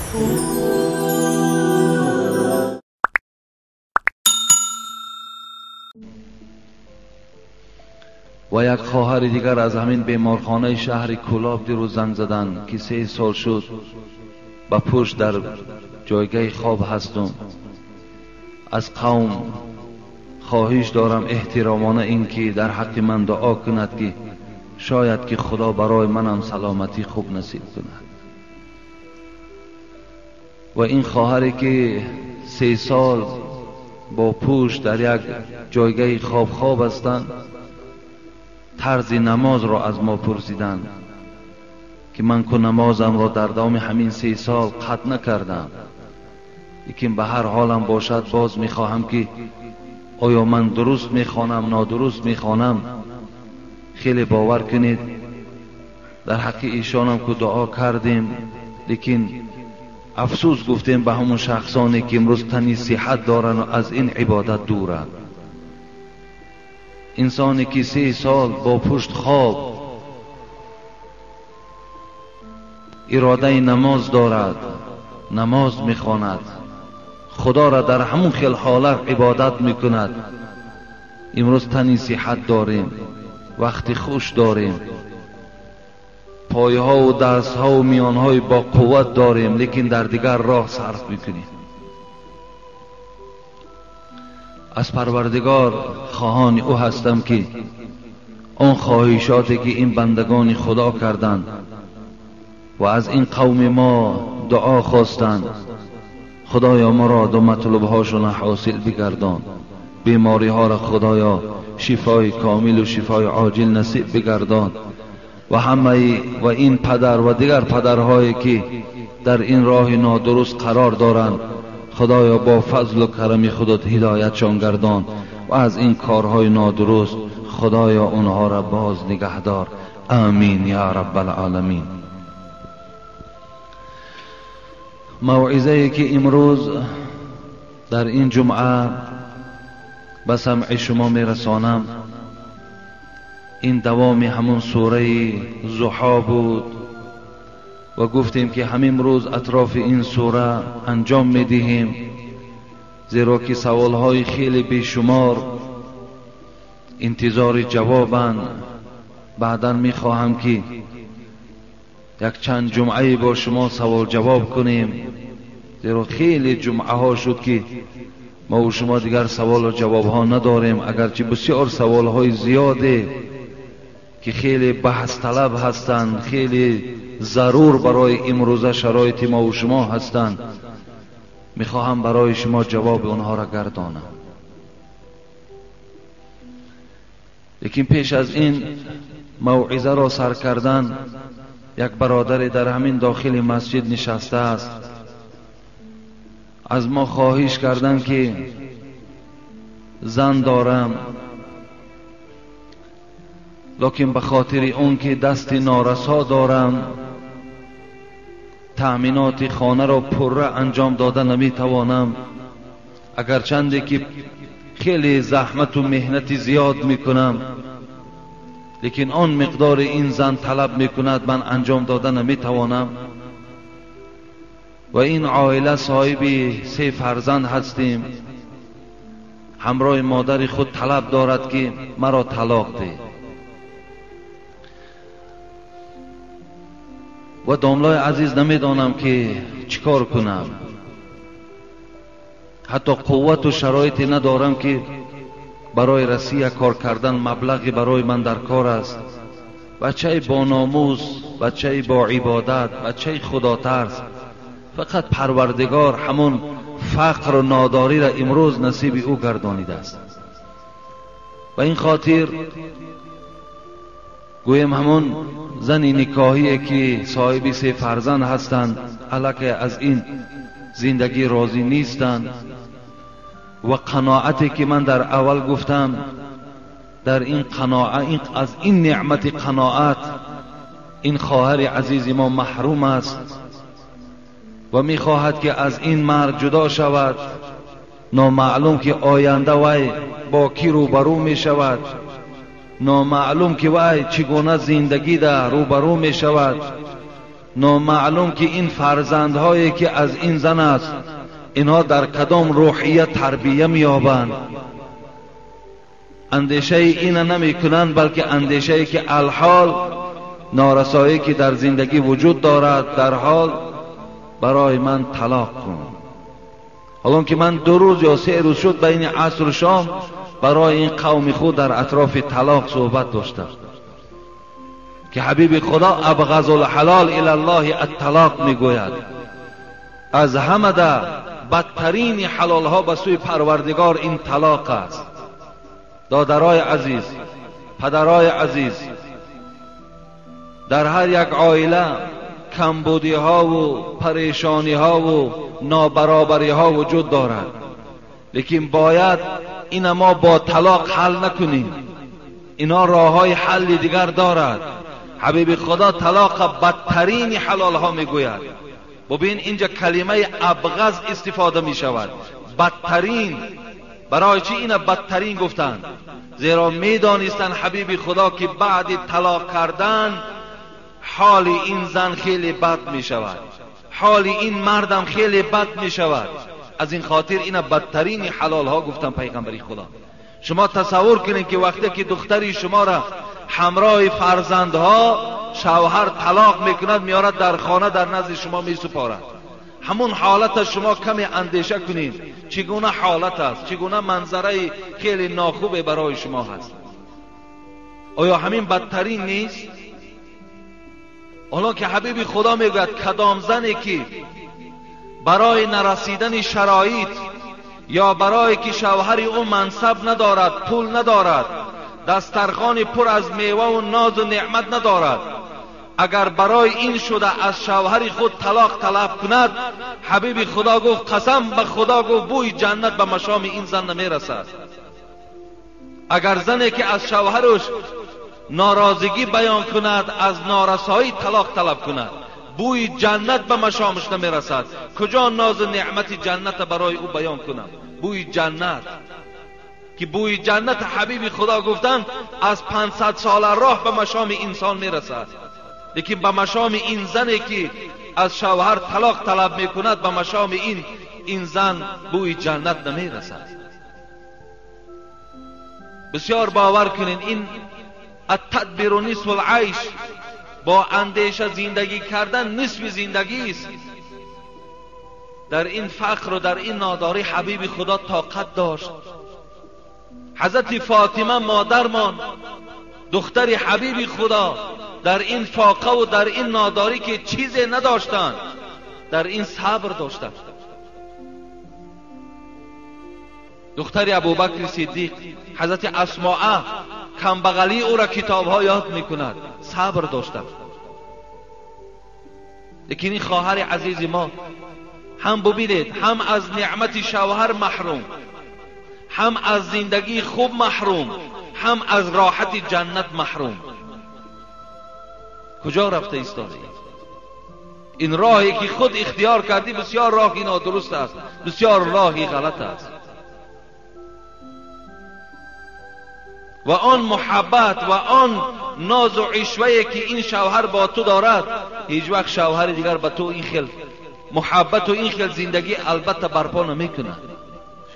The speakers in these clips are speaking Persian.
و یک خواهر دیگر از همین بیمارخانه شهر کولاب دیروز زنگ زدن که 3 سال شد با پشت در جایگاه خواب هستم. از قوم خواهش دارم احترامانه این که در حق من دعا کند که شاید که خدا برای منم سلامتی خوب نصیب کند. و این خواهری که 3 سال با پشت در یک جایگاه خواب هستند، طرز نماز را از ما پرسیدند که من که نمازم را در دوام همین 3 سال قطع نکردم، لیکن به هر حالم باشد باز میخواهم که آیا من درست میخوانم نادرست میخوانم. خیلی باور کنید در حق ایشانم که دعا کردیم، لیکن افسوس گفتیم به همون شخصانی که امروز تنی صحت دارن و از این عبادت دورن. انسانی که 3 سال با پشت خواب اراده نماز دارد، نماز میخواند، خدا را در همون خیل حالت عبادت میکند، امروز تنی صحت داریم، وقتی خوش داریم، پایه ها و دست ها و میان های با قوت داریم، لیکن در دیگر راه صرف میکنیم. از پروردگار خواهان او هستم که آن خواهشاتی که این بندگان خدا کردند و از این قوم ما دعا خواستند، خدایا ما را دو مطلب هاشون حاصل بگردان. بیماری ها را خدایا شفای کامل و شفای عاجل نصیب بگردان. و همه و این پدر و دیگر پدرهایی که در این راه نادرست قرار دارند، خدایا با فضل و کرم خودت هدایتشان گردان و از این کارهای نادرست خدایا اونها را باز نگهدار. آمین یا رب العالمین. موعظه‌ای که امروز در این جمعه به سمع شما میرسانم، این دوام همون سوره ضحی بود و گفتیم که همین روز اطراف این سوره انجام میدهیم، زیرا که سوالهای خیلی بیشمار انتظار جوابند. بعدا میخواهم که یک چند جمعه با شما سوال جواب کنیم، زیرا خیلی جمعه ها شد که ما و شما دیگر سوال و جواب ها نداریم، اگرچه بسیار سوال های زیاده که خیلی بحث طلب هستند، خیلی ضرور برای امروزه شرایط ما و شما هستند. میخواهم برای شما جواب اونها را گردانم. لیکن پیش از این موعظه را سر کردن، یک برادر در همین داخل مسجد نشسته است، از ما خواهش کردن که زن دارم، لیکن به خاطر اون که دست نارسا دارم تأمینات خانه را پره انجام داده نمیتوانم، اگرچند که خیلی زحمت و مهنت زیاد میکنم، لیکن آن مقدار این زن طلب میکند من انجام داده نمیتوانم. و این عائله صاحب 3 فرزند هستیم. همراه مادر خود طلب دارد که مرا طلاق ده و داملای عزیز نمیدانم که چیکار کنم. حتی قوت و شرایطی ندارم که برای رسیه کار کردن مبلغی برای من در کار است. بچه با ناموس، بچه با عبادت، بچه خدا ترس، فقط پروردگار همون فقر و ناداری را امروز نصیب او گردانیده است. و این خاطر گویم همون زن نکاحی که صاحب 3 فرزند هستند الکی از این زندگی راضی نیستند و قناعتی که من در اول گفتم، در این قناعت، از این نعمت قناعت این خواهر عزیز ما محروم است و میخواهد که از این مرد جدا شود. نامعلوم که آینده وی با کی روبرو می شود، نامعلوم که وی چگونه زندگی در روبرو می شود، نامعلوم که این فرزندهایی که از این زن است اینها در کدام روحیت تربیه می‌یابند. اندیشه این نمی کنند، بلکه اندیشه که الحال نارسایی که در زندگی وجود دارد در حال برای من طلاق کن. حالا که من 2 روز یا 3 روز شد بین عصر و شام برای این قوم خود در اطراف طلاق صحبت داشتم که حبیب خدا ابغض الحلال الی الله الطلاق میگوید. از همه در بدترین حلال ها به سوی پروردگار این طلاق است. دادرای عزیز، پدرای عزیز، در هر یک عائله کمبودی ها و پریشانی ها و نابرابری ها وجود دارد، لیکن باید این ما با طلاق حل نکنیم. اینا راه های حل دیگر دارد. حبیب خدا طلاق بدترین حلال ها میگوید. ببین اینجا کلمه ابغض استفاده می شود. بدترین. برای چی این بدترین گفتند؟ زیرا میدانستند حبیب خدا که بعد طلاق کردن حال این زن خیلی بد می شود، حال این مردم خیلی بد می شود. از این خاطر این بدترین حلال ها گفتن پیغمبری خدا. شما تصور کنید که وقتی که دختری شما را همراه فرزندها شوهر طلاق میکند میارد در خانه در نزد شما میسپارد، همون حالت شما کمی اندیشه کنید چگونه حالت است، چگونه منظره خیلی ناخوبه برای شما هست. آیا همین بدترین نیست؟ حالا که حبیب خدا میگوید کدام زنی که برای نرسیدن شرایط یا برای که شوهر او منصب ندارد، پول ندارد، دسترخوان پر از میوه و ناز و نعمت ندارد، اگر برای این شده از شوهر خود طلاق طلب کند، حبیب خدا گفت قسم به خدا گفت بوی جنت به مشام این زن نمیرسد. اگر زنی که از شوهرش ناراضگی بیان کند، از نارسایی طلاق طلب کند، بوی جنت به مشامش نمیرسد. کجا ناز و نعمت جنت برای او بیان کنم؟ بوی جنت که بوی جنت حبیب خدا گفتند از 500 سال راه به مشام انسان میرسد، لیکن به مشام این زنی که از شوهر طلاق طلب میکند به مشام این زن بوی جنت نمیرسد. بسیار باور کنین این التدبیر نصف العیش، با اندیشه زندگی کردن نصف زندگی است. در این فقر و در این ناداری حبیب خدا طاقت داشت. حضرت فاطمه مادرمان دختر حبیب خدا در این فاقه و در این ناداری که چیزی نداشتند در این صبر داشتند. دختر ابوبکر صدیق حضرت اسماء کمبغلی او را کتابها یاد میکند، صبر داشتند. لیکن این خواهر عزیز ما هم ببینید هم از نعمت شوهر محروم، هم از زندگی خوب محروم، هم از راحت جنت محروم. کجا رفته ایستاده؟ این راهی که خود اختیار کردی بسیار راهی نادرست است، بسیار راهی غلط است. و آن محبت و آن ناز و عشوه‌ای که این شوهر با تو دارد، هیچ وقت شوهر دیگر به تو این خیل محبت و این خیل زندگی البته برپا نمیکنه،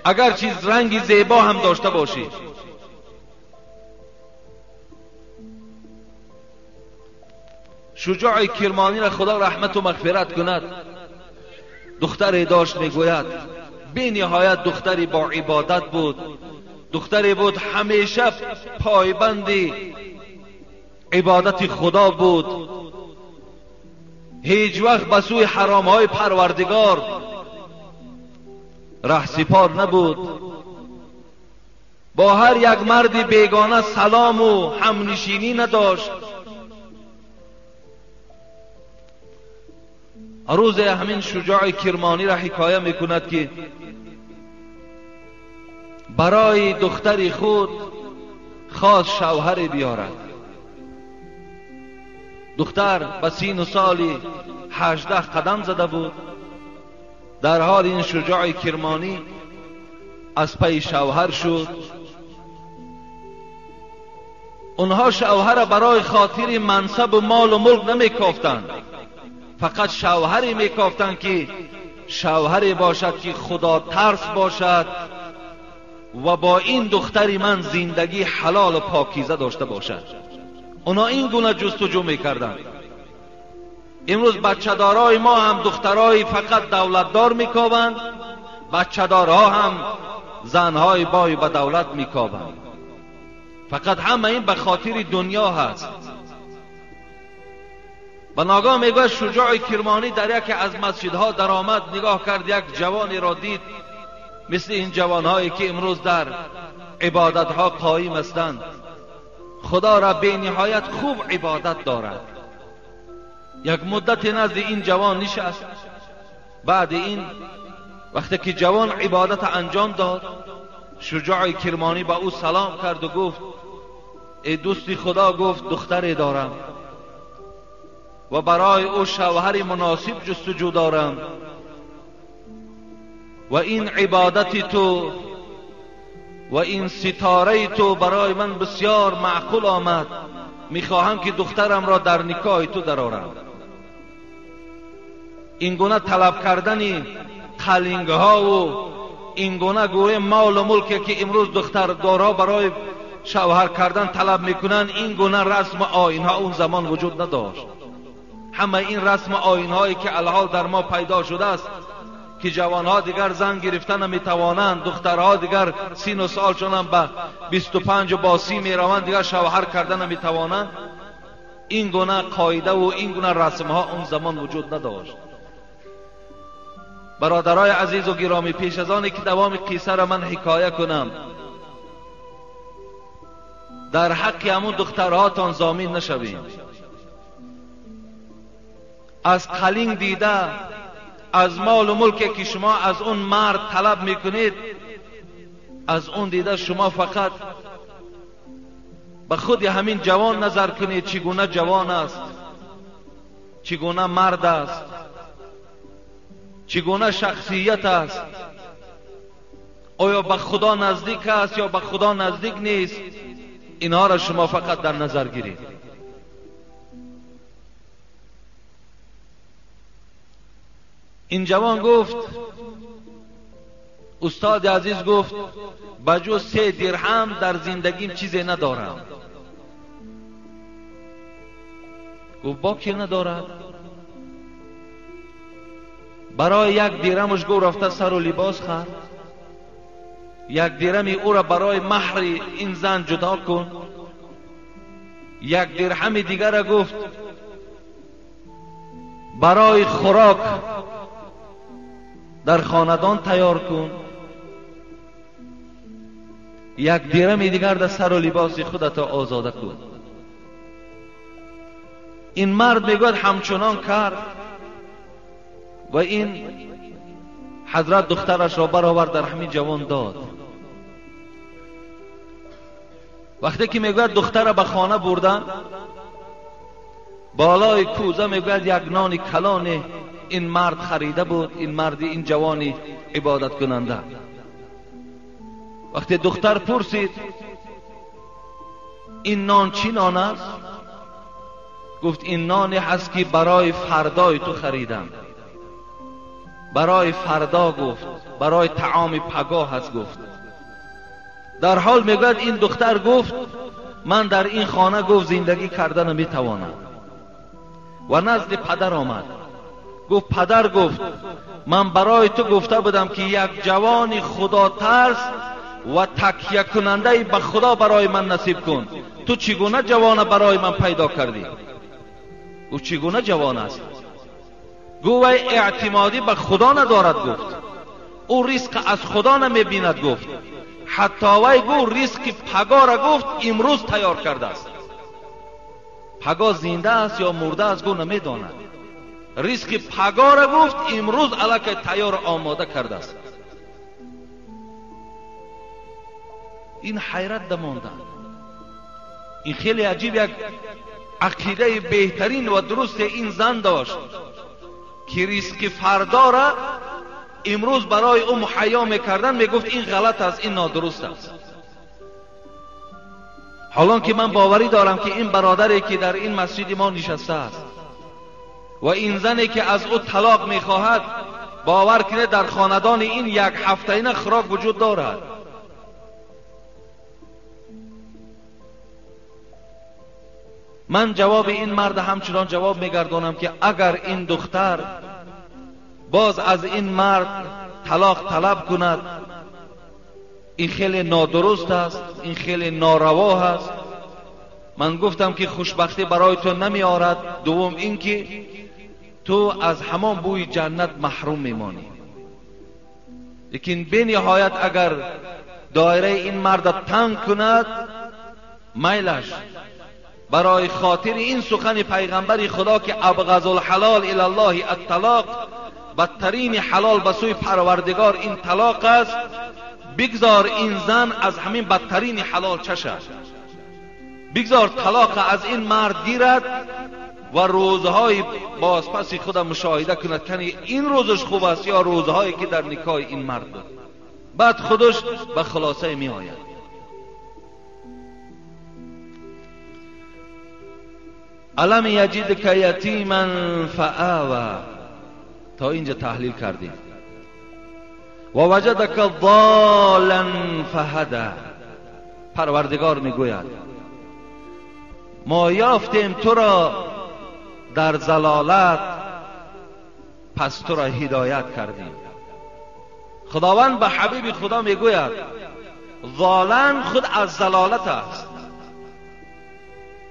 اگر چیز رنگی زیبا هم داشته باشی. شجاع کرمانی را خدا رحمت و مغفرت کند، دختری داشت میگوید بی نهایت دختری با عبادت بود، دختری بود همیشه پایبند عبادت خدا بود، هیچ وقت به سوی حرام های پروردگار رهسپار نبود، با هر یک مرد بیگانه سلام و همنشینی نداشت. روز همین شجاع کرمانی را حکایه میکند که برای دختری خود خواست شوهر بیارد. دختر به سین و سالی 18 قدم زده بود، در حال این شجاع کرمانی از پی شوهر شد. اونها شوهر برای خاطر منصب و مال و ملک نمی کافتند، فقط شوهری میکافتند که شوهری باشد که خدا ترس باشد و با این دختری من زندگی حلال و پاکیزه داشته باشد. اونا این گونه جستجو میکردند. امروز بچه‌دارای ما هم دخترای فقط دولتدار میکاوند، بچه‌دارها هم زنهای بای به دولت میکاوند. فقط همه این به خاطر دنیا هست. و ناگاه میگوید شجاع کرمانی در یکی از مسجدها در آمد، نگاه کرد، یک جوانی را دید مثل این جوانهایی که امروز در عبادتها قائم هستند، خدا را به نهایت خوب عبادت دارد. یک مدت نزد این جوان نشست. بعد این وقتی که جوان عبادت انجام داد، شجاع کرمانی با او سلام کرد و گفت ای دوستی خدا، گفت دختری دارم و برای او شوهر مناسب جستجو دارم و این عبادت تو و این ستاره تو برای من بسیار معقول آمد. میخواهم که دخترم را در نکاح تو درآورم. این گونه طلب کردن قلنگ ها و این گونه گویا مال و ملکی که امروز دختردارها برای شوهر کردن طلب میکنن، این گونه رسم و آیین ها اون زمان وجود نداشت. همه این رسم و آیین هایی که الحال در ما پیدا شده است که جوانها دیگر زن گرفتن نمیتوانند، دخترها دیگر سین و سالشون هم به 25 و با 30 میروند، دیگر شوهر کردن نمیتوانند، این گونه قاعده و این گونه رسم ها اون زمان وجود نداشت. برادرای عزیز و گرامی، پیش از آنی که دوام قصه را من حکایه کنم، در حق همون دخترهاتان ضامن نشویم. از قلنگ دیده، از مال و ملکی که شما از اون مرد طلب میکنید، از اون دیده شما فقط به خود همین جوان نظر کنید، چگونه جوان است، چگونه مرد است، چگونه شخصیت است، آیا به خدا نزدیک است یا به خدا نزدیک نیست. اینها را شما فقط در نظر گیرید. این جوان گفت، استاد عزیز گفت بجز 3 درهم در زندگیم چیزی ندارم. گفت با کی ندارد؟ برای 1 درهمش گفت رفته سر و لباس خرد. 1 درهمی او را برای مهر این زن جدا کن. 1 درهم دیگر را گفت برای خوراک در خاندان تیار کن. 1 درهم دیگر در سر و لباس خودت آزاده کن. این مرد میگوید همچنان کرد و این حضرت دخترش را برآورد در همین جوان داد. وقتی که میگوید دختر را به خانه بردن، بالای کوزه میگوید 1 نان کلان این مرد خریده بود، این مرد، این جوانی عبادت کننده. وقتی دختر پرسید این نان چی نان است؟ گفت این نانی هست که برای فردای تو خریدم. برای فردا گفت، برای طعام پگاه هست گفت. در حال میگوید این دختر گفت من در این خانه گفت زندگی کردن نمیتوانم و نزد پدر آمد. گفت پدر گفت من برای تو گفته بودم که 1 جوان خدا ترس و تکیه کننده به خدا برای من نصیب کن. تو چگونه جوان برای من پیدا کردی؟ او چگونه جوان است؟ گفت اعتمادی به خدا ندارد. گفت او رزق از خدا نمیبیند. گفت حتی وی گفت رزق پگاه را گفت امروز تیار کرده است. پگاه زنده است یا مرده است گفت نمیداند. رزق پگاه را گفت امروز الک تیار آماده کرده است. این حیرت دماندن. این خیلی عجیب یک عقیده بهترین و درست این زن داشت که رزق فردا را امروز برای او مهیا میکردن. میگفت این غلط است، این نادرست است. حالان که من باوری دارم که این برادری که در این مسجد ما نشسته است و این زنی که از او طلاق میخواهد باور کنید در خاندان این یک هفته این خوراک وجود دارد. من جواب این مرد همچنان جواب میگردانم که اگر این دختر باز از این مرد طلاق طلب کند، این خیلی نادرست است، این خیلی ناروا است. من گفتم که خوشبختی برای تو نمی آرد. دوم این که تو از همان بوی جنت محروم میمانی. لیکن به نهایت اگر دایره این مرد تنگ کند، میلش برای خاطر این سخن پیغمبر خدا که ابغض الحلال الی الله الطلاق، بدترین حلال به سوی پروردگار این طلاق است، بگذار این زن از همین بدترین حلال چشد، بگذار طلاق از این مرد گیرد و روزهای بازپس خودم مشاهده کند که این روزش خوب است یا روزهایی که در نکاح این مرد بود. بعد خودش به خلاصه می آید. الم یجدک یتیما فآوی، تا اینجا تحلیل کردیم. و وجدک ضالا فهدی، پروردگار میگوید ما یافتیم تو را در ضلالت پس تو را هدایت کردیم. خداوند به حبیب خدا میگوید ضالا خود از ضلالت است.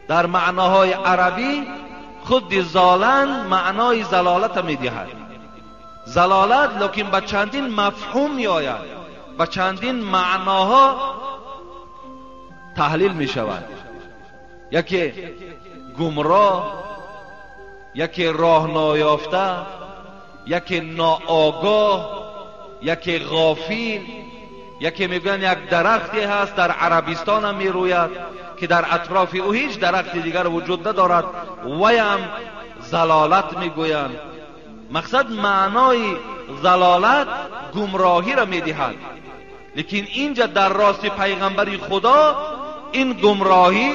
در معناهای عربی خود ضالا معنای ضلالت میدهد. ضلالت لیکن به چندین مفهوم می آید، به چندین معناها تحلیل می شود. یکی گمراه، یکی راه نایافته، یکی ناآگاه، یکی غافل. یکی میگن یک درختی هست در عربستان هم می روید که در اطراف او هیچ درخت دیگر وجود ندارد، ویم ضلالت میگویند. مقصد معنای ضلالت گمراهی را میدهد. لیکن اینجا در راست پیغمبری خدا این گمراهی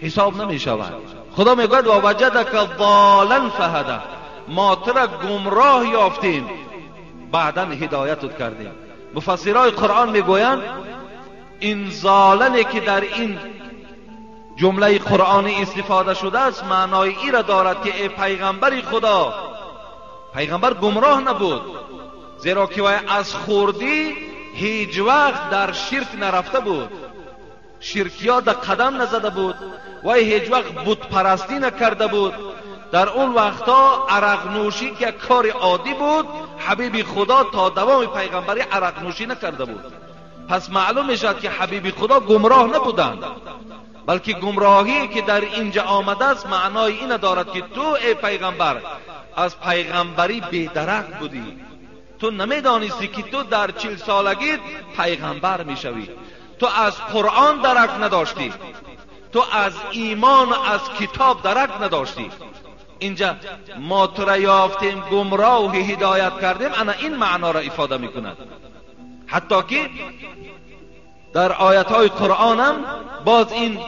حساب نمی شود. خدا میگوید و وجدک ضالا فهدی، ما تو را گمراه یافتیم بعدا هدایتت کردیم. مفسرای قرآن میگویند این ضالنی که در این جمله قرآنی استفاده شده است معنای ای را دارد که ای پیغمبر خدا، پیغمبر گمراه نبود، زیرا که وی از خوردی هیچ وقت در شرک نرفته بود، شرکیات قدم نزده بود، وی هیچ وقت بت پرستی نکرده بود. در اون وقتا عرق نوشی که کار عادی بود، حبیب خدا تا دوام پیغمبری عرق نوشی نکرده بود. پس معلوم میشد که حبیب خدا گمراه نبودند، بلکه گمراهی که در اینجا آمده است معنای این دارد که تو ای پیغمبر از پیغمبری بی‌درک بودی. تو نمیدانستی که تو در 40 سالگی پیغمبر میشوی. تو از قرآن درک نداشتی، تو از ایمان از کتاب درک نداشتی. اینجا ما تو را یافتیم گمراه و هدایت کردیم، انا این معنا را افاده میکند. حتی که در آیات‌های قرآن هم باز این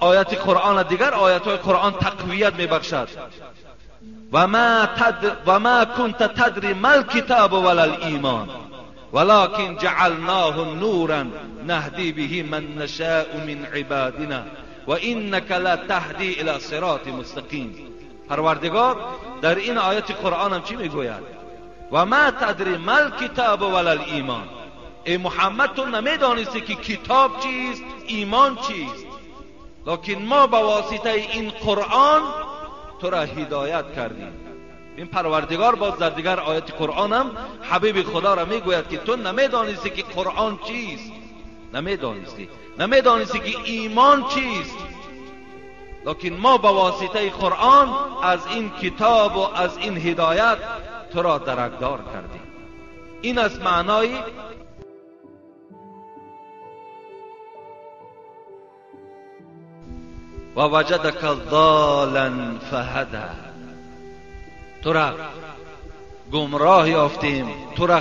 آیات قرآن دیگر آیات‌های قرآن تقویت میبخشد. و ما كنت تدری ما الكتاب ولا الایمان ولكن جعلناه نورا نهدی به من نشاء من عبادنا و انك لتهدی الى صراط مستقیم. پروردگار در این آیات قرآن هم چی میگوید؟ و ما تدری ما الكتاب ولا الایمان. ای محمد تو نمیدانستی که کتاب چیست، ایمان چیست، لیکن ما با واسطه این قرآن تو را هدایت کردیم. این پروردگار باز در دیگر آیت قرآن هم حبیب خدا را میگوید که تو نمیدانستی که قرآن چیست، نمیدانستی که ایمان چیست، لیکن ما با واسطه قرآن از این کتاب و از این هدایت تو را درکدار کردیم. این از معنای و وجدک ضالا فهدی. تو را گمراه یافتیم، تو را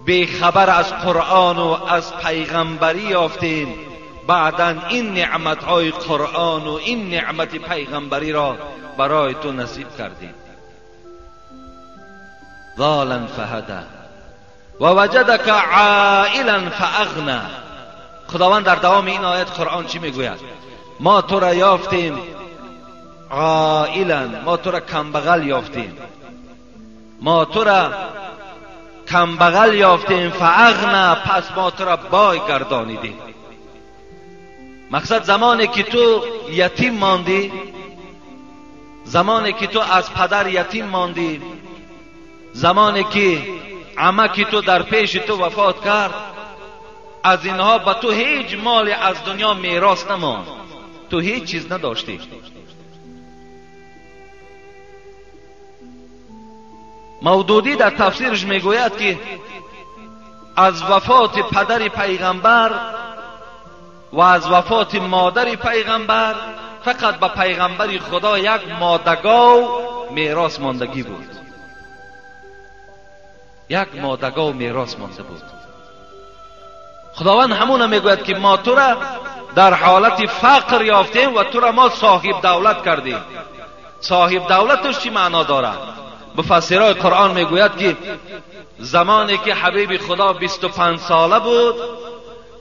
بی خبر از قرآن و از پیغمبری یافتیم بعداً این نعمتهای قرآن و این نعمت پیغمبری را برای تو نصیب کردیم. ضالا فهدا و وجدک عائلا فاغنا. خداوند در دوام این آیت قرآن چی میگوید؟ ما تو را یافتیم عائلا، ما تو را کمبغل یافتیم، ما تو را کمبغل یافتیم، فاغنا، پس ما تو را بای گردانیدیم. مقصد زمانی که تو یتیم ماندی، زمانی که تو از پدر یتیم ماندی، زمانی که عمکی تو در پیش تو وفات کرد، از اینها به تو هیچ مالی از دنیا میراث نماند، تو هیچ چیز نداشتی. مودودی در تفسیرش میگوید که از وفات پدر پیغمبر و از وفات مادر پیغمبر فقط به پیغمبر خدا یک مادگاو میراث ماندگی بود، یک مادگاو میراث مانده بود. خداوند همون میگوید که ما تو را در حالت فقر یافتیم و تو را ما صاحب دولت کردیم. صاحب دولتش چی معنا دارد؟ مفسرای قرآن میگوید که زمانی که حبیب خدا 25 ساله بود،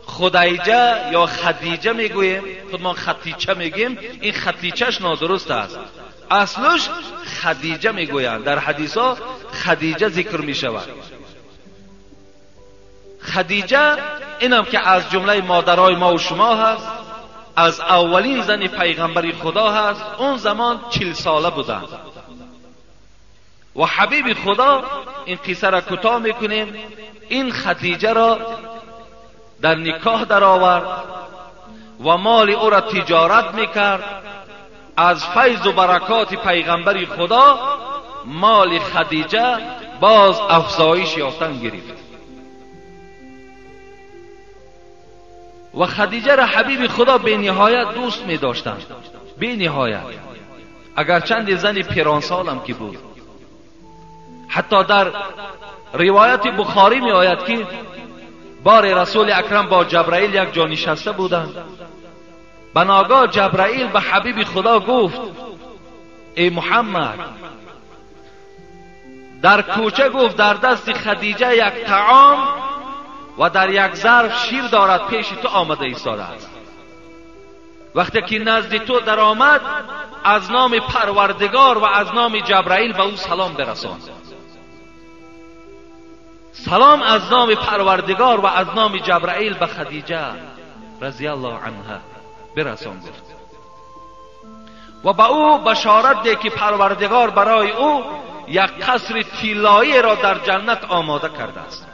خدیجه یا خدیجه میگوییم، خود ما خدیجه میگیم، این خدیجهش نادرست است، اصلش خدیجه میگویند. در حدیث ها خدیجه ذکر میشود. خدیجه اینم که از جمله مادرای ما و شما هست، از اولین زن پیغمبر خدا هست. اون زمان 40 ساله بودند و حبیب خدا، این قصه را کوتاه میکنیم، این خدیجه را در نکاح در آورد و مال او را تجارت میکرد. از فیض و برکات پیغمبر خدا مال خدیجه باز افزایش یافتن گرفت و خدیجه را حبیب خدا به نهایت دوست می داشتند، به نهایت، اگرچند زن پیرانسال هم که بود. حتی در روایت بخاری می آید که بار رسول اکرم با جبرائیل یک جا نشسته بودند. به ناگاه جبرائیل به حبیب خدا گفت ای محمد، در کوچه گفت در دست خدیجه یک طعام و در یک ظرف شیر دارد، پیش تو آمده ایستاده است. وقتی که نزد تو در آمد، از نام پروردگار و از نام جبرائیل به او سلام برسان. سلام از نام پروردگار و از نام جبرائیل به خدیجه رضی الله عنها برسان گفت و به او بشارت ده که پروردگار برای او یک قصر طلایی را در جنت آماده کرده است.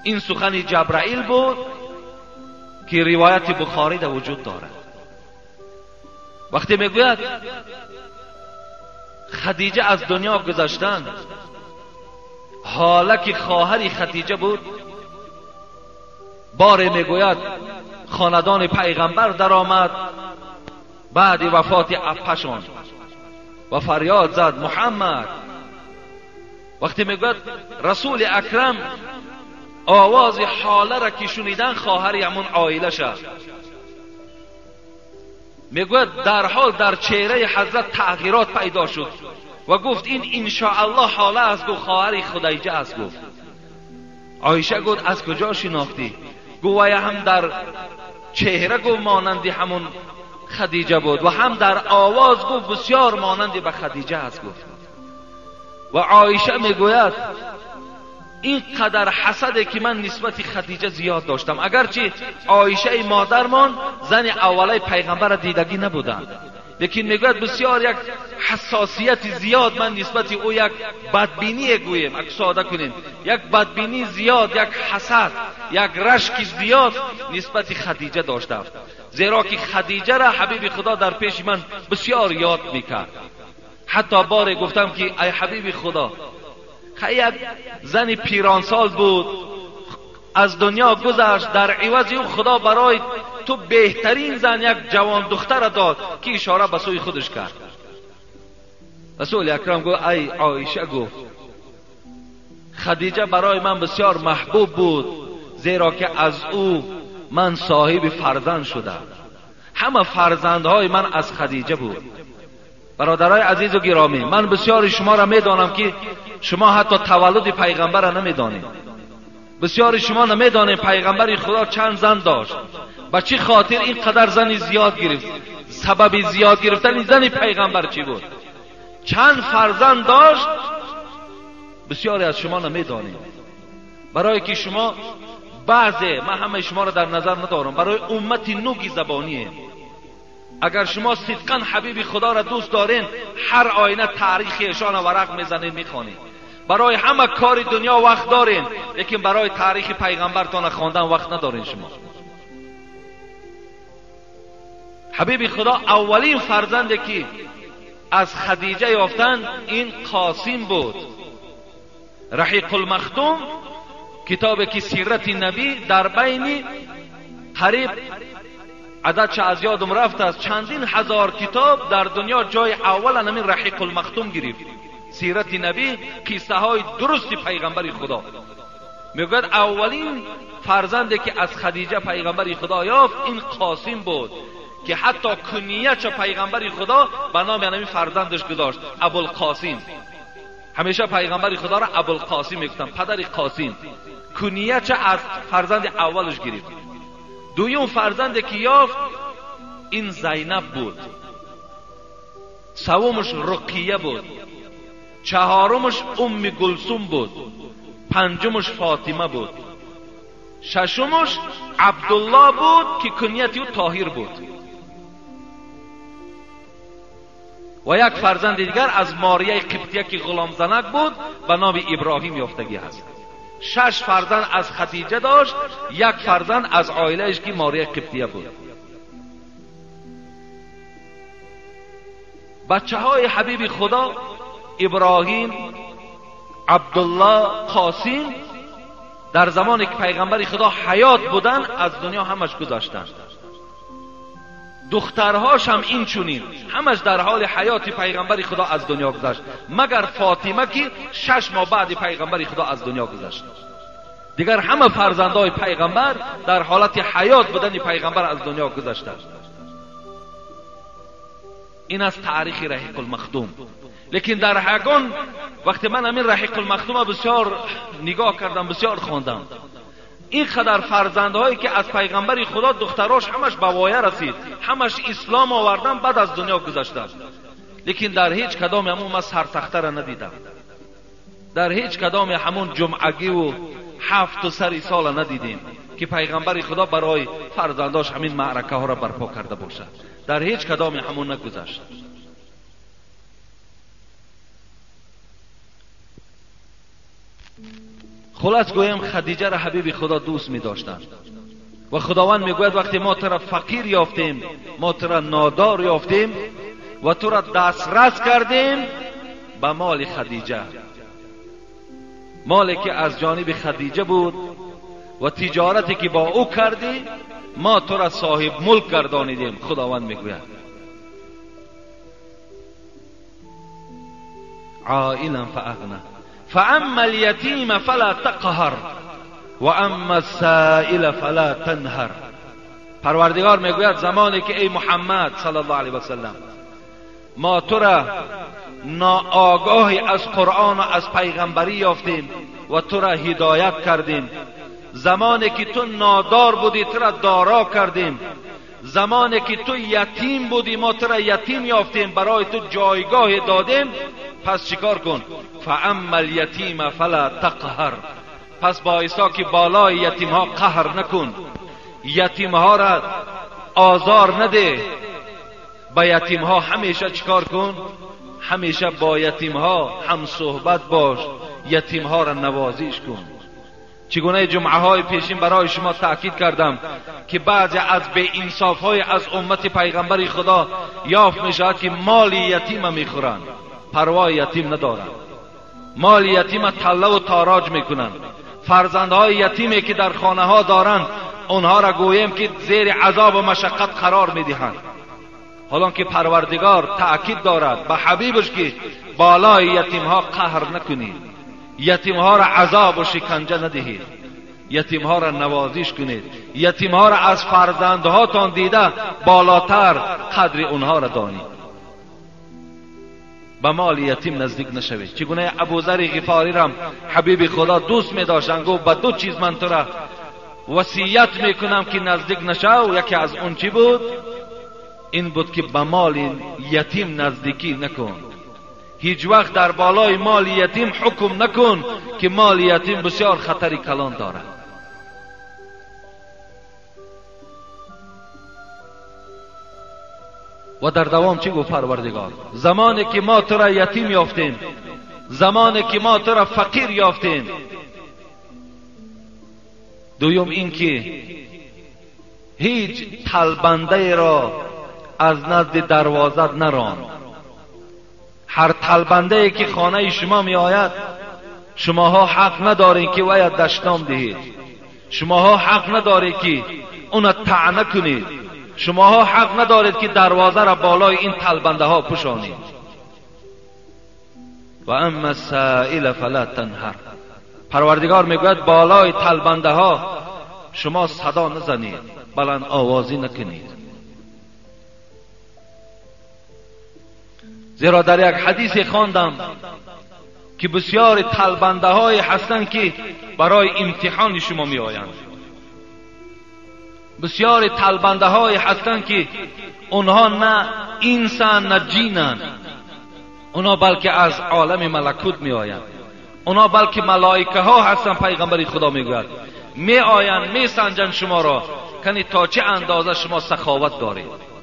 این سخن جبرائیل بود که روایت بخاری در وجود دارد. وقتی میگوید خدیجه از دنیا گذشتند، حالا که خواهر خدیجه بود، بار میگوید خاندان پیغمبر در آمد بعد وفات اپشان و فریاد زد محمد. وقتی میگوید رسول اکرم آواز حاله را که شنیدن، خواهر همون عائله شد، میگوید در حال در چهره حضرت تغییرات پیدا شد و گفت این انشاءالله حاله است. گفت خواهر خدیجه است. گفت عایشه گفت از کجا شناختی؟ گویا هم در چهره گفت مانند همون خدیجه بود و هم در آواز گفت بسیار مانند به خدیجه است. گفت و عایشه میگوید این قدر حسده که من نسبت خدیجه زیاد داشتم، اگرچه عایشه مادرمان زن اوله پیغمبر دیدگی نبودند، لیکن میگوید بسیار یک حساسیت زیاد من نسبت او، یک بدبینی گویم، اگه ساده کنیم، یک بدبینی زیاد، یک حسد، یک رشک زیاد نسبت خدیجه داشتم، زیرا که خدیجه را حبیب خدا در پیش من بسیار یاد میکرد. حتی باری گفتم که ای حبیب خدا، یک زن پیرانسال بود، از دنیا گذشت، در عوض او خدا برای تو بهترین زن یک جوان دختر داد، که اشاره به سوی خودش کرد. رسول اکرم گفت ای عایشه، گفت خدیجه برای من بسیار محبوب بود، زیرا که از او من صاحب فرزند شدم. همه فرزندهای من از خدیجه بود. برادرای عزیز و گرامی، من بسیار شما را میدانم که شما حتی تولد پیغمبر را نمیدانید. بسیار شما نمیدانید پیغمبر خدا چند زن داشت، با چه خاطر اینقدر زن زیاد گرفت، سبب زیاد گرفتن زن پیغمبر چی بود، چند فرزند داشت، بسیاری از شما نمیدانید. برای که شما بعضی، من همه شما را در نظر ندارم، برای امت نوگی زبانیه. اگر شما صدقاً حبیب خدا را دوست دارین، هر آینه تاریخ ایشان ورق میزنید میخوانید. برای همه کار دنیا وقت دارین، لیکن برای تاریخ پیغمبرتان خواندن وقت ندارین. شما حبیب خدا اولین فرزندی که از خدیجه یافتن این قاسم بود. رحیق المختوم، کتابی که سیرت نبی در بین قریب عددش از یادم رفت است، چندین هزار کتاب در دنیا جای اول همین رحیق المختوم گرفت. سیرت نبی، قصه های درست پیغمبر خدا. میگوید اولین فرزندی که از خدیجه پیغمبر خدا یافت این قاسم بود که حتی کنیت پیغمبر خدا به نام همین فرزندش گذاشت، ابوالقاسم. همیشه پیغمبر خدا را ابوالقاسم میگفتن، پدر قاسم. کنیت از فرزند اولش گرفت. دویم فرزندی که یافت این زینب بود. سومش رقیه بود. چهارمش ام گلثوم بود. پنجمش فاطمه بود. ششمش عبدالله بود که کنیت او طاهر بود. و یک فرزند دیگر از ماریه قبطیه که غلام زنک بود به نام ابراهیم یافتگی هست. 6 فرزند از خدیجه داشت، 1 فرزند از عائله‌اش که ماریه قبطیه بود. بچه های حبیب خدا ابراهیم، عبدالله، قاسم در زمانی که پیغمبر خدا حیات بودن از دنیا همش گذاشتن. دخترهاش هم این چونین، همش در حال حیات پیغمبر خدا از دنیا گذشت، مگر فاطمه که 6 ماه بعد پیغمبر خدا از دنیا گذشت. دیگر همه فرزندای پیغمبر در حالت حیات بودن پیغمبر از دنیا گذشتند. این از تاریخ رحیق المختوم. لیکن در هگان وقتی من همین رحیق المختوم بسیار نگاه کردم، بسیار خواندم، این قدر فرزندهایی که از پیغمبر خدا دختراش همش به وایه رسید، همش اسلام آوردن، بعد از دنیا گذشتند. لیکن در هیچ کدام همون ما سرتخته را ندیدم. در هیچ کدام همون جمعگی و 7 سری سال ندیدیم که پیغمبر خدا برای فرزنداش همین معرکه ها را برپا کرده باشد. در هیچ کدام همون نگذشت. خلاص گویم خدیجه را حبیب خدا دوست می داشتند و خداوند می گوید وقتی ما تو را فقیر یافتیم، ما تو را نادار یافتیم و تو را دسترس کردیم به مال خدیجه، مالی که از جانب خدیجه بود و تجارتی که با او کردی، ما تو را صاحب ملک گردانیدیم. خداوند می گوید عائلا فاغنى فاما اليتیم فلا تقهر و اما السائل فلا تنهر. پروردگار میگوید زمانی که ای محمد صلی الله علیه و سلم ما تو را ناآگاهی از قرآن و از پیغمبری یافتیم و تو را هدایت کردیم، زمانی که تو نادار بودی تو را دارا کردیم، زمانی که تو یتیم بودی ما تو را یتیم یافتیم، برای تو جایگاه دادیم، پس چیکار کن؟ فاما الیتیم فلا تقهر، پس با عیسی که بالای یتیم ها قهر نکن، یتیم ها را آزار نده، با یتیم ها همیشه چیکار کن؟ همیشه با یتیم ها هم صحبت باش، یتیم ها را نوازش کن. چگونه جمعه های پیشین برای شما تأکید کردم که بعضی از بی انصاف های از امت پیغمبر خدا یافت می شود که مال یتیم میخورند، پروای یتیم ندارند، مال یتیم تله و تاراج میکنند. فرزندهای یتیمی که در خانه ها دارند اونها را گویم که زیر عذاب و مشقت قرار میدهند، حالان که پروردگار تأکید دارد به حبیبش که بالای یتیم ها قهر نکنید، یتیم ها را عذاب و شکنجه ندهید. یتیم ها را نوازش کنید، یتیم ها را از فرزندهاتان دیده بالاتر قدر اونها را دانید. به مال یتیم نزدیک نشوید. چگونه ابوذر غفاری را حبیب خدا دوست می داشتن، گفت به دو چیز من تو را وصیت میکنم که نزدیک نشو. یکی از اون چی بود؟ این بود که به مال یتیم نزدیکی نکن. هیچ وقت در بالای مال یتیم حکم نکن که مال یتیم بسیار خطری کلان دارد. و در دوام چی گفت پروردگار؟ زمانی که ما تو را یتیم یافتیم، زمانی که ما تو را فقیر یافتیم، دویم این که هیچ طلبنده را از نزد دروازت نران. هر طلبنده ای که خانه شما می آید، شماها حق ندارین که وی دشنام دهید، شماها حق ندارید که اون طعنه کنید، شماها حق ندارید که دروازه را بالای این طلبنده ها پوشانید. و اما السائل فلا تنهر. پروردگار میگوید بالای طلبنده ها شما صدا نزنید، بلند آوازی نکنید. زیرا در یک حدیث خواندم که بسیار طلبنده های هستند که برای امتحان شما می آیند. بسیار طلبنده های هستند که اونها نه انسان نه جینند، اونها بلکه از عالم ملکوت می آیند، اونها بلکه ملائکه ها هستند. پیغمبر خدا می گوید می آیند می سنجند شما را کنی تا چه اندازه شما سخاوت دارید.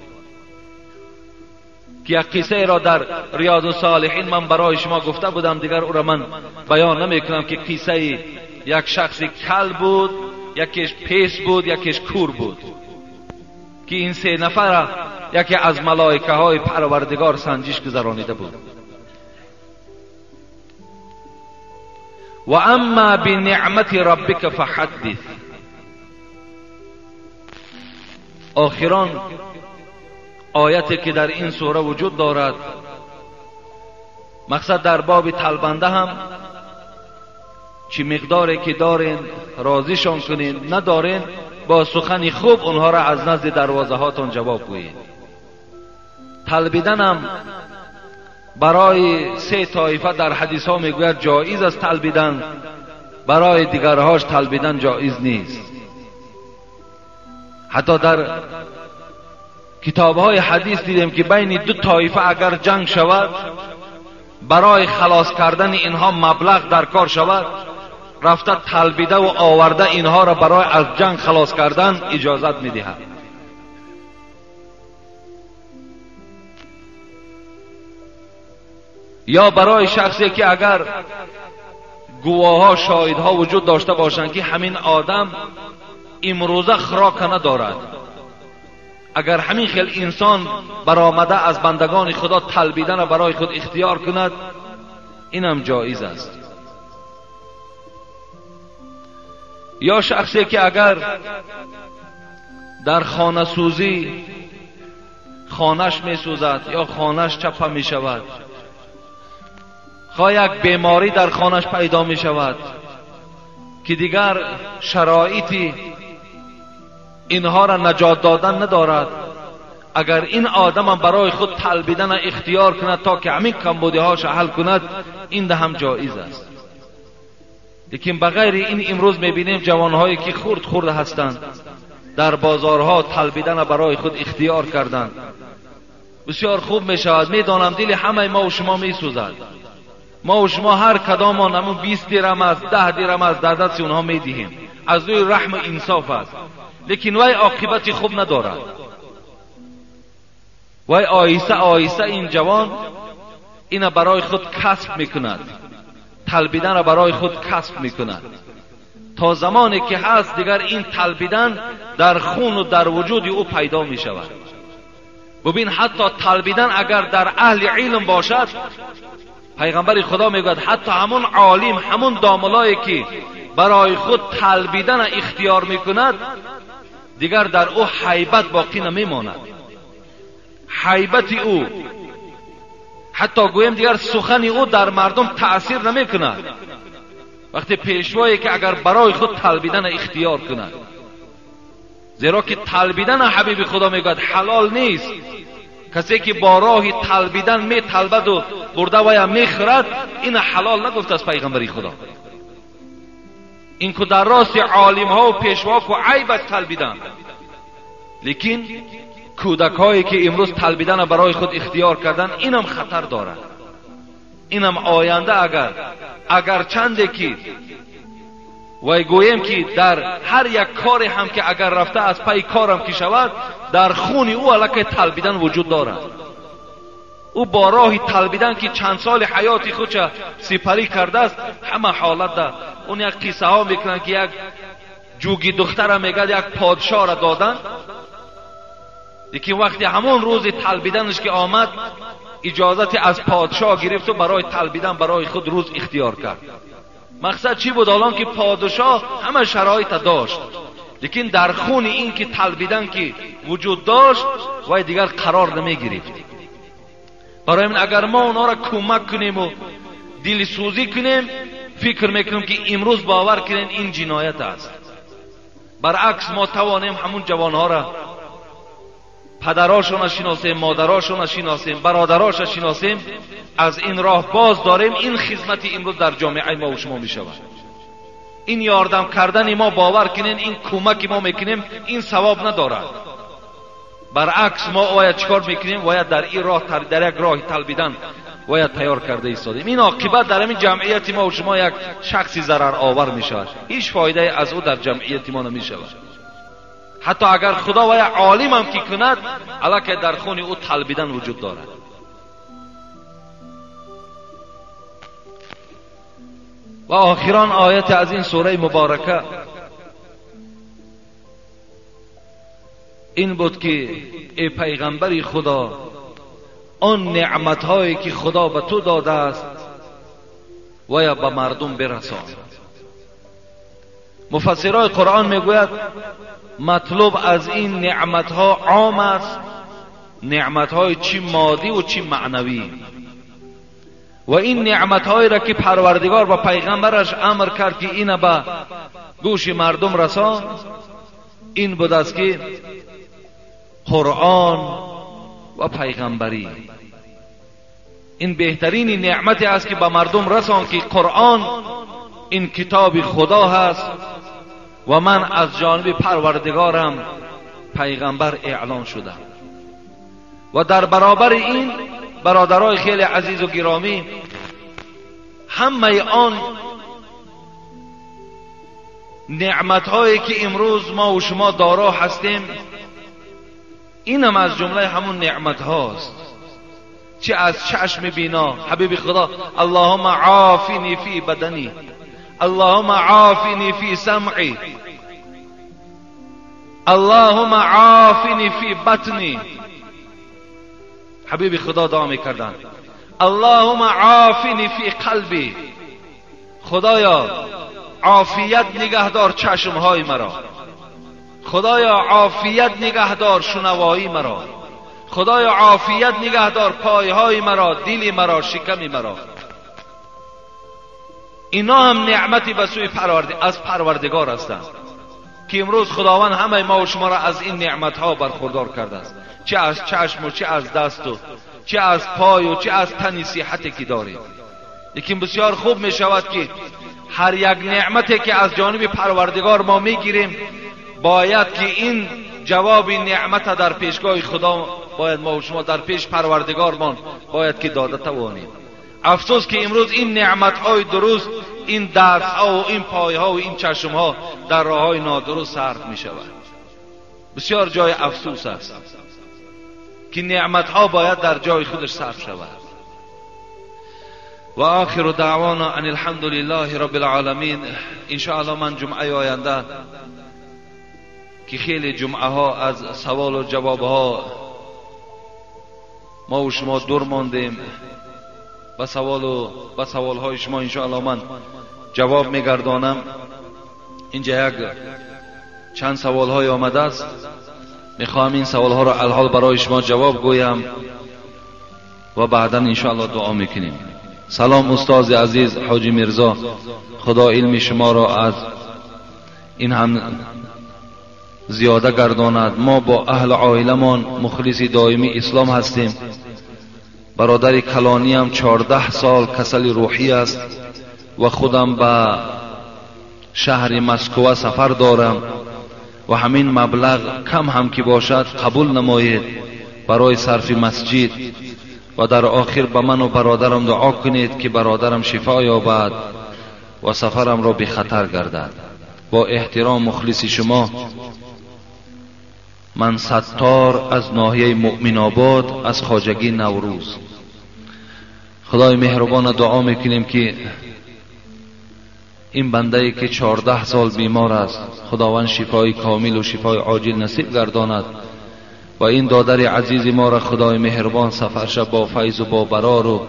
که یک قصه را در ریاض الصالحین من برای شما گفته بودم، دیگر او را من بیان نمی کنم، که قصه یک شخص کل بود، یکیش پیس بود، یکیش کور بود، که این سه نفر یکی از ملائکه های پروردگار سنجش گذرانیده بود. و اما بنعمت ربک فحدث. آخران آیتی که در این سوره وجود دارد، مقصد در باب طلبنده هم چی مقداری که دارین راضیشان کنین، ندارین با سخن خوب اونها را از نزد دروازه هاتون جواب گویید. طلبیدن هم برای سه طایفه در حدیث ها میگوید جایز است طلبیدن، برای دیگرهاش طلبیدن جایز نیست. حتی در کتاب های حدیث دیدیم که بین دو طایفه اگر جنگ شود، برای خلاص کردن اینها مبلغ در کار شود، رفته طلبیده و آورده اینها را برای از جنگ خلاص کردن اجازت میدهد. یا برای شخصی که اگر گواها شاهدها وجود داشته باشند که همین آدم امروزه خوراک ندارد، اگر همین خیل انسان برآمده از بندگان خدا طلبیدن برای خود اختیار کند، اینم جایز است. یا شخصی که اگر در خانه سوزی خانهش می سوزد یا خانهش چپه می شود، خواه یک بیماری در خانهش پیدا می شود که دیگر شرایطی اینها را نجات دادن ندارد، اگر این آدم برای خود طلبیدن اختیار کند تا که همین کمبودی هاش حل کند، این ده هم جایز است. لیکن بغیر این امروز میبینیم جوانهایی که خرد هستند در بازارها طلبیدن برای خود اختیار کردند. بسیار خوب میشود، میدانم دل همه ما و شما میسوزد، ما و شما هر کدامان همون 20 درم است، 10 درم است در دست اونها میدهیم، از روی رحم و انصاف است. لیکن وی عاقبت خوب ندارد. وی آهسته آهسته این جوان اینا برای خود کسب میکند، طلبیدن را برای خود کسب میکند، تا زمانی که هست دیگر این طلبیدن در خون و در وجود او پیدا میشود. ببین حتی طلبیدن اگر در اهل علم باشد، پیغمبر خدا میگوید حتی همون عالم، همون داملایی که برای خود طلبیدن اختیار میکند، دیگر در او هیبت باقی نمیماند. هیبت او، حتی گویم دیگر سخن او در مردم تأثیر نمیکند. وقتی پیشوایی که اگر برای خود طلبیدن اختیار کند، زیرا که طلبیدن حبیب خدا میگوید حلال نیست. کسی که با راه طلبیدن میطلبد و برده و میخورد، این حلال نگفت از پیغمبری خدا. این که در راست عالم ها و پیشوا کو عیب است طلبیدن، لیکن کودک هایی که امروز طلبیدن برای خود اختیار کردن، اینم خطر دارد. اینم آینده اگر چنده که و گویم که در هر یک کاری هم که اگر رفته از پای کارم که شود، در خون او علاقه طلبیدن وجود دارد. او با راه طلبیدن که چند سال حیات خودش سپری کرده است، همه حالت ده. اون یک قصه ها میکنن که یک جوگی دختر میگه یک پادشاه را دادن، لیکن وقتی همون روز طلبیدنش که آمد، اجازت از پادشاه گرفت و برای طلبیدن برای خود روز اختیار کرد. مقصد چی بود؟ الان که پادشاه همه شرایط داشت، لیکن در خون این که طلبیدن که وجود داشت و دیگر قرار نمی گرفت. برای من اگر ما اونا را کمک کنیم و دل سوزی کنیم، فکر میکنیم که امروز باور کنیم این جنایت است. برعکس ما توانیم همون جوانها را، پدراشون شناسیم، مادراشون شناسیم، برادراش شناسیم، از این راه باز داریم. این خدمت امروز در جامعه ما و شما می شود. این یاردم کردن ما باور کنین، این کمک ما میکنیم، این ثواب ندارد. برعکس ما باید چیکار میکنیم؟ باید در این راه، در یک راه طلبیدن باید تیار کرده ایستادیم. این عاقبت در این جمعیت ما و شما یک شخصی ضرر آور می شود، هیچ فایده از او در جمعیت ما نمی شود. حتی اگر خدا و یک عالم هم که کند، علاقه در خون او طلبیدن وجود دارد. و آخران آیت از این سوره مبارکه این بود که ای پیغمبری خدا، آن نعمتهایی که خدا به تو داده است و یا به مردم برسان. مفسرای قرآن میگوید مطلوب از این نعمتها عام است، نعمتهای چی مادی و چی معنوی. و این نعمتهایی را که پروردگار و پیغمبرش امر کرد که این به گوش مردم رسان، این بود است که قرآن و پیغمبری. این بهترین نعمتی است که به مردم رسان که قرآن این کتاب خدا هست و من از جانب پروردگارم پیغمبر اعلان شده. و در برابر این برادرای خیلی عزیز و گرامی، همه آن نعمتهایی که امروز ما و شما دارا هستیم، اینم از جمله همون نعمت هاست. چه از چشم بینا، حبیب خدا اللهم عافنی فی بدنی، اللهم عافنی فی سمعی، اللهم عافنی فی بطنی. حبیب خدا دعا میکردن اللهم عافنی فی قلبی، خدایا عافیت نگهدار چشمهای مرا، خدایا عافیت نگهدار شنوایی مرا، خدایا عافیت نگهدار پایهای مرا، دلی مرا، شکمی مرا. اینا هم نعمتی به سوی از پروردگار هستند که امروز خداوند همه ما و شما را از این نعمتها برخوردار کرده است، چه از چشم و چه از دست و چه از پای و چه از تن صحتی که داریم. لیکن بسیار خوب می شود که هر یک نعمتی که از جانب پروردگار ما میگیریم، باید که این جواب نعمت در پیشگاه خدا باید ما و شما در پیش پروردگارمان باید که داده توانیم. افسوس که امروز این نعمت‌های درست، این دست‌ها و این پای‌ها و این چشم‌ها در راه‌های نادرست صرف می‌شود. بسیار جای افسوس است که نعمت‌ها باید در جای خودش صرف شود. و آخر دعوانا ان الحمد لله رب العالمین. ان شاء الله من جمعه آینده که خیلی جمعه ها از سوال و جواب ها ما و شما دور ماندیم، با سوال های شما ان شاء الله من جواب میگردانم. اینجا یک چند سوال های آمده است، میخواهم این سوال ها را الحال برای شما جواب گویم و بعدا ان شاء الله دعا میکنیم. سلام استاد عزیز حاجی میرزا، خدا علم شما را از این هم زیاده گرداند. ما با اهل عائلمان مخلص دائمی اسلام هستیم. برادر کلانی هم 14 سال کسل روحی است و خودم به شهر مسکو سفر دارم و همین مبلغ کم هم که باشد قبول نمایید برای صرف مسجد و در آخر به من و برادرم دعا کنید که برادرم شفا یابد و سفرم را به خطر گردد. با احترام مخلص شما، من ستار از ناحیه مؤمن آباد از خواجگی نوروز. خدای مهربان دعا میکنیم که این بنده ای که 14 سال بیمار است خداوند شفای کامل و شفای عاجل نصیب گرداند و این دادر عزیز ما را خدای مهربان سفرش با فیض و با برار و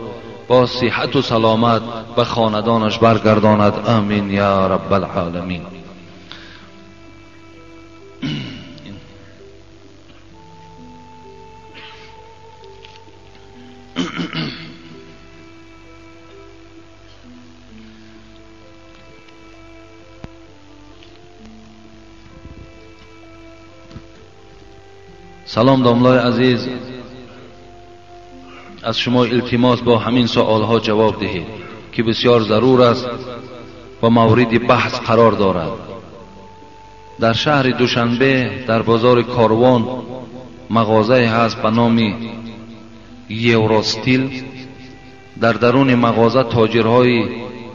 با صحت و سلامت به خاندانش برگرداند. آمین یا رب العالمین. سلام داملای عزیز، از شما التماس با همین سوالها جواب دهید که بسیار ضرور است و مورد بحث قرار دارد. در شهر دوشنبه در بازار کاروان مغازه هست به نام یوروستیل. در درون مغازه تاجرهای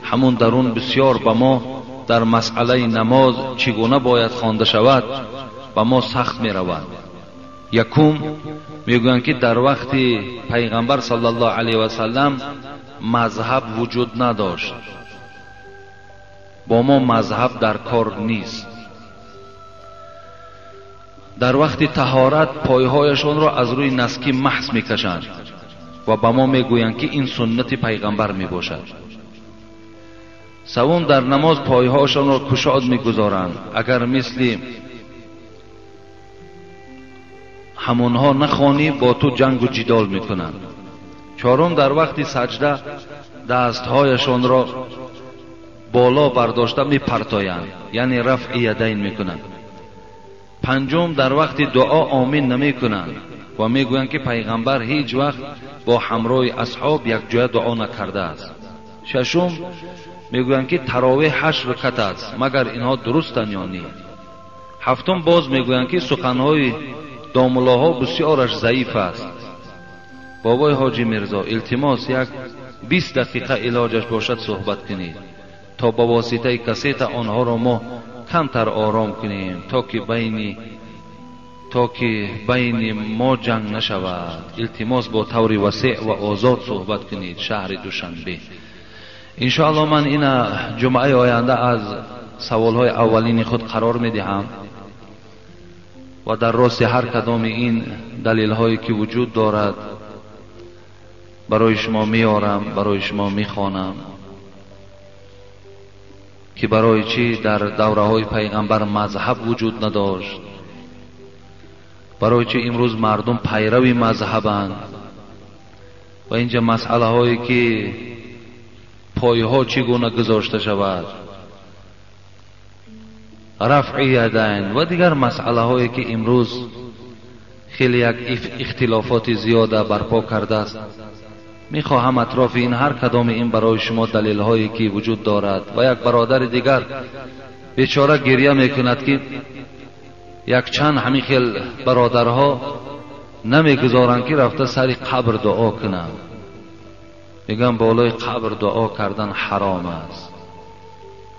همون درون بسیار به ما در مسئله نماز چگونه باید خوانده شود به ما سخت می روند. یکم میگویند که در وقت پیغمبر صلی الله علیه و سلم مذهب وجود نداشت، با ما مذهب در کار نیست. در وقت طهارت پایهایشان را از روی نسکی محض میکشند و با ما میگویند که این سنت پیغمبر میباشد. سوم در نماز پایهایشان را کشاد میگذارند، اگر مثل همونها نخوانی با تو جنگ و جدال میکنند. چهارم در وقت سجده دستهایشان را بالا برداشته میپرتایند، یعنی رفع یدین میکنند. پنجم در وقت دعا آمین نمیکنند و میگویند که پیغمبر هیچ وقت با همراه اصحاب یک جای دعا نکرده است. ششم میگویند که تراویح 8 رکعت است، مگر اینها درستند یا نه؟ هفتم باز میگویند که سخنهای داملاها بسیارش ضعیف است. بابای حاجی میرزا التماس یک 20 دقیقه علاجش باشد صحبت کنید تا با واسطه کسیت آنها را ما کمتر آرام کنیم تا که بین ما جنگ نشود. التماس با طور وسیع و آزاد صحبت کنید. شهر دوشنبه انشاءالله. من این جمعه آینده از سوالهای اولین خود قرار میدهم و در راست هر کدام این دلیل هایی که وجود دارد برای شما میارم، برای شما میخوانم که برای چی در دوره های پیغمبر مذهب وجود نداشت، برای چی امروز مردم پیروی مذهبند و اینجا مسئله هایی که پایه ها چگونه گذاشته شود، رفع یدین و دیگر مسئله هایی که امروز خیلی یک اختلافات زیاده برپا کرده است. میخواهم اطراف این هر کدام این برای شما دلیل هایی که وجود دارد. و یک برادر دیگر بیچاره گریه میکند که یک چند همین خیل برادرها نمیگذارند که رفته سر قبر دعا کنند. میگم بالای قبر دعا کردن حرام است،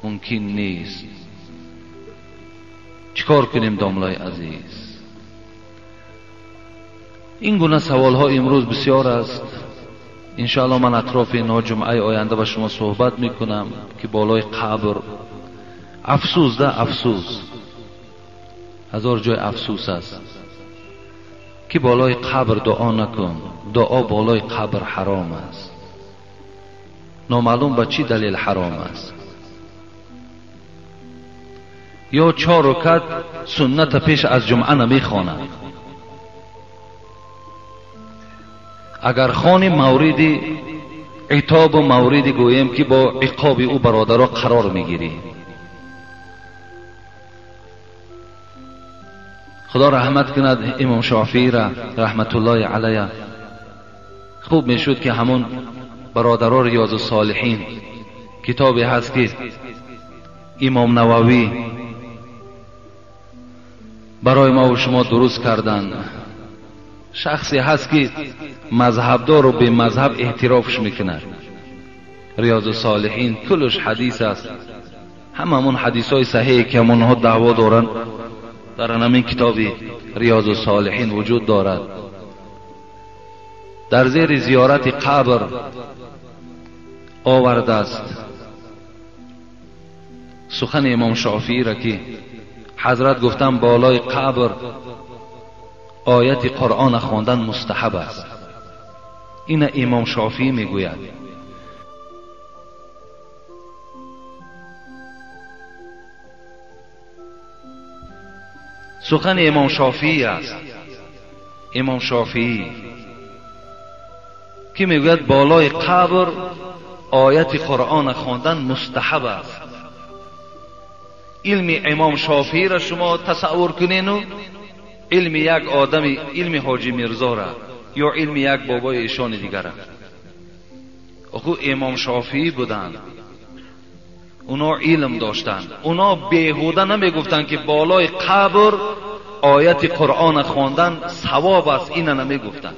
ممکن نیست. چیکار کنیم داملای عزیز؟ این گونه سوال ها امروز بسیار است. انشاءالله من اطراف اینها جمعه آینده با شما صحبت میکنم که بالای قبر افسوس افسوس، هزار جای افسوس است که بالای قبر دعا نکن. دعا بالای قبر حرام است. نامعلوم به چی دلیل حرام است. یا 4 رکعت سنت پیش از جمعه نمیخواند. اگر خوانی موردی عتاب و موردی گویم که با عقاب او برادرها قرار میگیری. خدا رحمت کند امام شافعی را رحمت الله علیه. خوب میشد که همون برادرها ریاض الصالحین کتابی هست که امام نووی برای ما و شما درست کردن. شخصی هست که مذهبدار و به مذهب اعترافش میکنه. ریاض الصالحین کلش حدیث است، همون حدیث های صحیحی که همونها دعوا دارن در همین کتاب ریاض الصالحین وجود دارد. در زیر زیارت قبر آورده است سخن امام شافعی را که حضرت گفتن بالای قبر آیت قرآن خواندن مستحب است. این امام شافعی میگوید. سخن امام شافعی است. امام شافعی که میگوید بالای قبر آیت قرآن خواندن مستحب است. علم امام شافعی را شما تصور کنین و علم یک آدم، علم حاجی میرزا را یا علم یک بابای ایشان دیگر را. اخو امام شافعی بودند، اونا علم داشتند، اونا بیهوده نمیگفتند که بالای قبر آیت قرآن خواندن ثواب است. اینا نمیگفتند.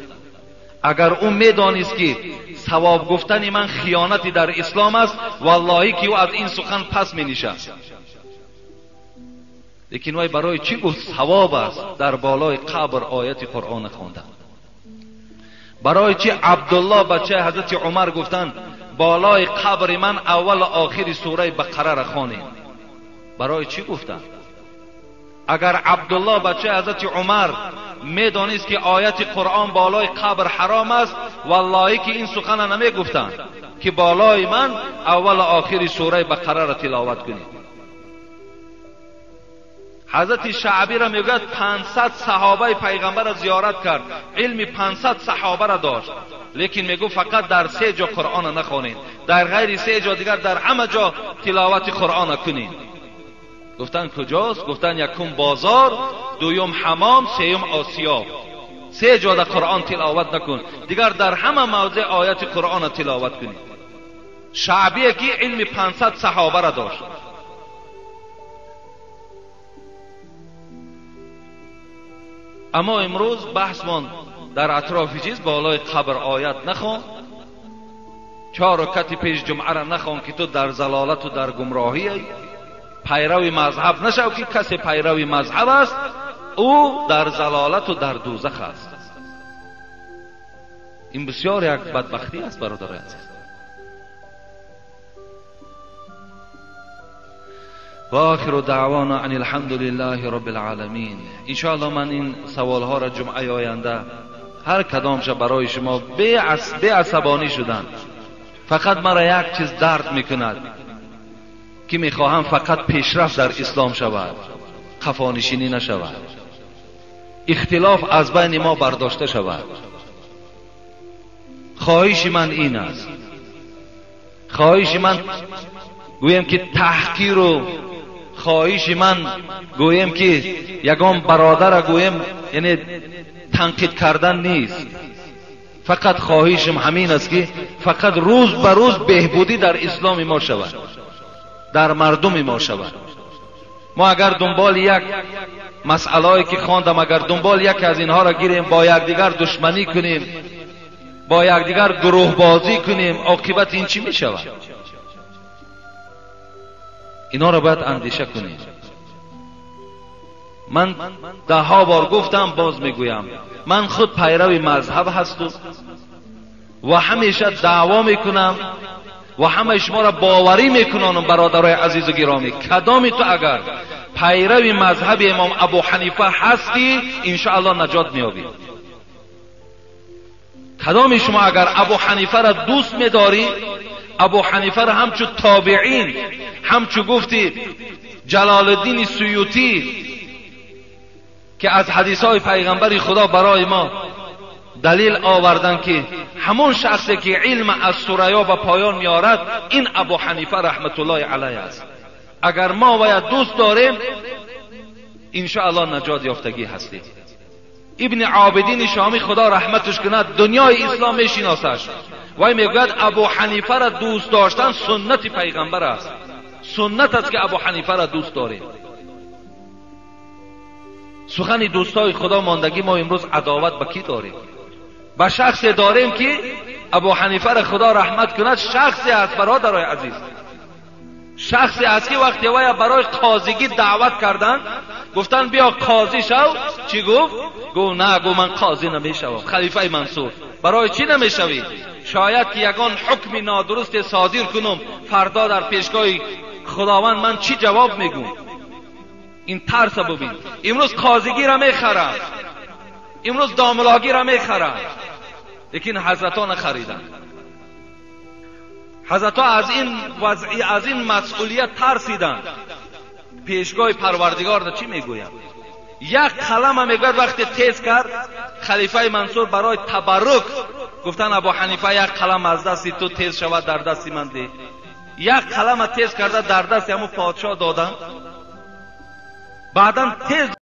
اگر اون میدانست که ثواب گفتن من خیانتی در اسلام است، والله که او از این سخن پس می نشست. لیکن وای برای چی گفت ثواب است در بالای قبر آیت قرآن خواندن؟ برای چی عبدالله بچه حضرت عمر گفتن بالای قبر من اول و آخر سوره بقره را خوانید؟ برای چی گفتن؟ اگر عبدالله بچه حضرت عمر میدانست که آیت قرآن بالای قبر حرام است، والله که این سخن نمی گفتن که بالای من اول و آخر سوره بقره را تلاوت کنید. حضرت شعبی را میگوید 500 صحابه پیغمبر را زیارت کرد، علم 500 صحابه را داشت، لیکن میگو فقط در 3 جا قرآن نخوانید، در غیر 3 جا دیگر در همه جا تلاوت قرآن کنید. گفتن کجاست؟ گفتن یکم بازار، دوم حمام، سوم آسیاب. 3 جا در قرآن تلاوت نکن، دیگر در همه موضع آیت قرآن تلاوت کنید. شعبی که علم 500 صحابه را داشت. اما امروز بحثمان در اطراف چیز بالای قبر آیت نخوان، 4 رکعت پیش جمعه را نخوان که تو در ضلالت و در گمراهی ای. پیروی مذهب نشو که کسی پیروی مذهب است او در ضلالت و در دوزخ است. این بسیار یک بدبختی است برادر عزیز. و آخر دعوانا ان الحمد لله رب العالمین. انشاءالله من این سوال ها را جمعه آینده هر کدامش برای شما به عصبانی شدن. فقط مرا یک چیز درد میکند که میخواهم فقط پیشرفت در اسلام شود، خفانشینی نشود، اختلاف از بین ما برداشته شود. خواهش من این است، خواهش من گویم که تحقیر و خواهش من گویم که یگان برادر گویم یعنی تنقید کردن نیست. فقط خواهشم همین است که فقط روز به روز بهبودی در اسلام ما شود، در مردم ما شود. ما اگر دنبال یک مسئله‌ای که خواندم، اگر دنبال یک از اینها را گیریم، با یکدیگر دشمنی کنیم، با یکدیگر گروه بازی کنیم، عاقبت این چی می شود؟ اینا را باید اندیشه کنیم. من 10 بار گفتم، باز میگویم، من خود پیرو مذهب هستم و همیشه دعوا میکنم و همه شما را باوری میکنم برادرای عزیز و گرامی، کدامی تو اگر پیرو مذهب امام ابو حنیفه هستی انشاءالله نجات میابی. کدامی شما اگر ابو حنیفه را دوست میداری، ابو حنیفه را همچو تابعین، همچو گفتی جلال الدین سیوطی که از حدیث های پیغمبر خدا برای ما دلیل آوردن که همون شخصی که علم از ثریا به پایان میارد این ابو حنیفه رحمت الله علیه است. اگر ما باید دوست داریم ان شاء الله نجات یافتگی هستیم. ابن عابدین شامی خدا رحمتش کند دنیای اسلام میشناسش و میگوید ابو حنیفه را دوست داشتن سنت پیغمبر است. سنت است که ابو حنیفه را دوست داریم. سخن دوستای خدا ماندگی ما امروز عداوت به کی داریم؟ به شخصی داریم که ابو حنیفه را خدا رحمت کند شخصی است برادرای عزیز، شخصی است که وقتی وای برای قاضیگی دعوت کردن گفتن بیا قاضی شو، چی گفت؟ گفت نه، گفت من قاضی نمیشوم. خلیفه منصور برای چی نمیشوی؟ شاید که یگان حکم نادرست صادر کنم فردا در پیشگاه خداوند من چی جواب میگم؟ این ترس ببین. امروز قاضیگی را میخرن، امروز داملاگی را میخرن، لیکن حضرتان خریدن. حضرتان از این وضعی، از این مسئولیت ترسیدن. پیشگاه پروردگار را چی میگویم؟ یک قلم هم میگوید وقتی تیز کرد خلیفه منصور برای تبرک گفتن ابو حنیفه یک قلم از دست تو تیز شود در دست من ده. یک قلم تیز کرده در دست همون پادشاه دادن. بعداً تیز